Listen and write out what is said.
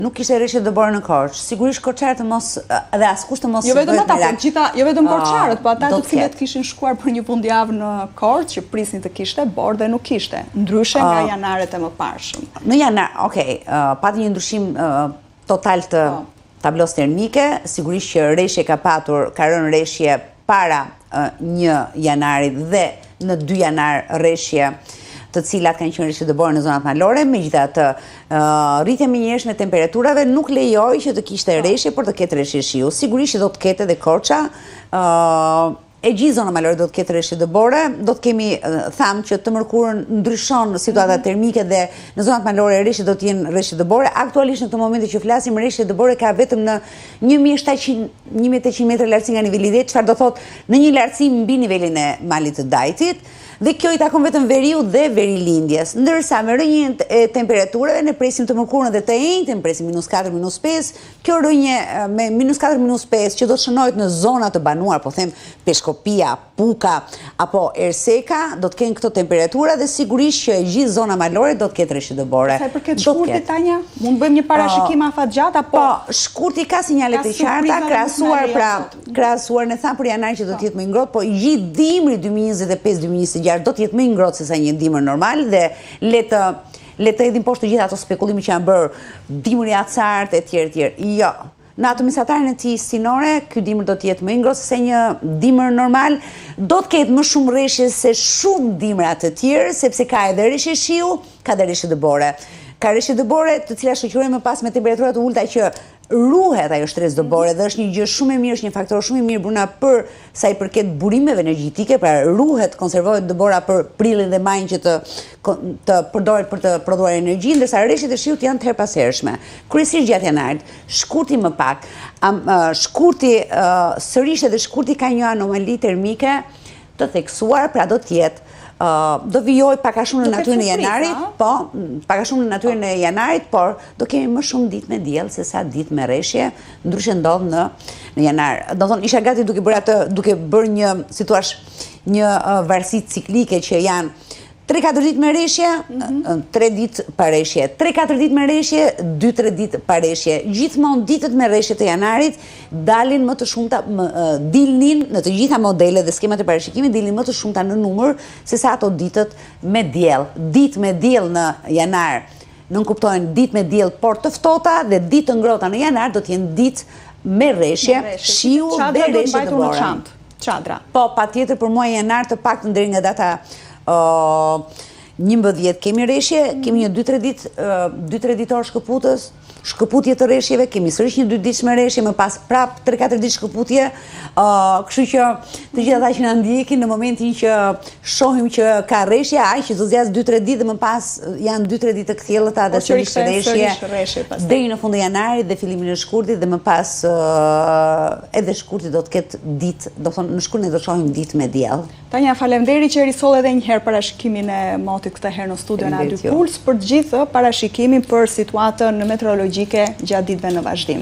nuk kishte rreshje dëbore në Korçë. Sigurisht korçarët dhe askush të mos jo vetëm ata, po gjitha, jo vetëm korçarët, po ata të cilët kishin shkuar për një fundjavë në Korçë, që prisnin të kishte borë dhe nuk kishte, ndryshe nga janarët e mëparshëm. Në janar, pati një ndryshim total të tablos termike, sigurisht që rreshje ka rënë rreshje para 1 janarit dhe në 2 janar rreshje të cilat kanë qenë rreshje dëbore në zonat malore, megjithatë rritja menjëhershme e temperaturave nuk lejoi që të kishte rreshje, por të ketë rreshje shiu. Sigurisht që do të ketë edhe Korça, e gjithë zona malore do të ketë rreshje dëbore, do të kemi thamë që të mërkurën ndryshon situata termike dhe në zonat malore rreshje do të jenë rreshje dëbore. Aktualisht në këtë moment që flasim, rreshje dëbore ka vetëm në 1700 metra lartësi nga niveli i detit, çfarë do thotë në një lartësi mbi nivelin e malit të Dajtit. Dhe kjo i takon vetëm veriu dhe verilindjes. Ndërsa me rënjën e temperaturave ne presim të mërkurën dhe të enjtën, presim -4, -5. Kjo rënje me -4, -5 që do të shënohet në zona të banuar, po them Peshkopia, Puka apo Erseka, do të kenë këto temperatura dhe sigurisht që gjithë zona malore do të ketë rreshje dëbore. Sa i përket shkurtit, Tanja, mund bëjmë një parashikim afatgjat apo? Po, shkurti ka sinjale të qarta, krahasuar ne thamë për janar që do të jetë më i ngrohtë, po gjithë dimri 2025-2026 do të jetë më i ngrohtë se sa një dimër normal dhe le të hedhim poshtë të gjitha ato spekulime që janë bërë, dimri acartë e tjerë. Jo. Në ato mesatarin e tij sinore, ky dimër do të jetë më i ngrohtë se një dimër normal, do të ketë më shumë rreshje se shumë dimra të tjerë, sepse ka edhe rreshje shiu, ka edhe rreshje dëbore. Ka rreshje dëbore të cilat shoqërohen më pas me temperatura të ulta që ruhet ajo shtresë dëbore dhe është një gjë shumë e mirë, është një faktor shumë i mirë bruna për sa i përket burimeve energjetike, pra ruhet, konservohet dëbora për prilin dhe majin që të përdoret për të prodhuar energji, ndërsa rreshjet e shiut janë të herpashershme. Kryesisht gjatë janarit, shkurti më pak. Sërish edhe shkurti ka një anomali termike të theksuar, pra do të jetë do vijoj pak a shumë në natyrën e janarit, pak a shumë në natyrën e janarit, por do kemi më shumë ditë me diell se sa ditë me rreshje, ndryshe ndodh në janar. Do thonë isha gati duke bërë një, si thua, një varësi ciklike që janë 3-4 ditë me rreshje, 3 ditë pa rreshje, 3-4 ditë me rreshje, 2-3 ditë pa rreshje. Gjithmonë ditët me rreshje të janarit dalin më të shumta, dilnin në të gjitha modelet dhe skemat e parashikimit dilnin më të shumta në numër se sa ato ditët me diell. Ditë me diell në janar, nuk kuptojnë ditë me diell por të ftohta dhe ditë të ngrohta në janar do të jenë ditë me rreshje, shiu dhe rreshje dëbore. Çadra. Po, patjetër për muajin janar të paktën deri nga data 11 kemi rreshje, kemi një 2-3 ditor shkëputje të rreshjeve, kemi sërish një 2 ditë me rreshje, më pas prap 3-4 ditë shkëputje, kështu që të gjithë ata që na ndjekin në momentin që shohim që ka rreshje, aq që do zgjas 2-3 ditë dhe më pas janë 2-3 ditë të kthjellëta dhe sërish rreshje deri në fund të janarit dhe fillimin e shkurtit dhe më pas edhe shkurti do të ketë ditë, do thonë në shkurtin do shohim ditë me diell. Tanja, faleminderit që risoll edhe një herë parashikimin e motit këtë herë në studion A2 Puls për të gjithë parashikimin për situatën meteorologjike gjatë ditëve në vazhdim.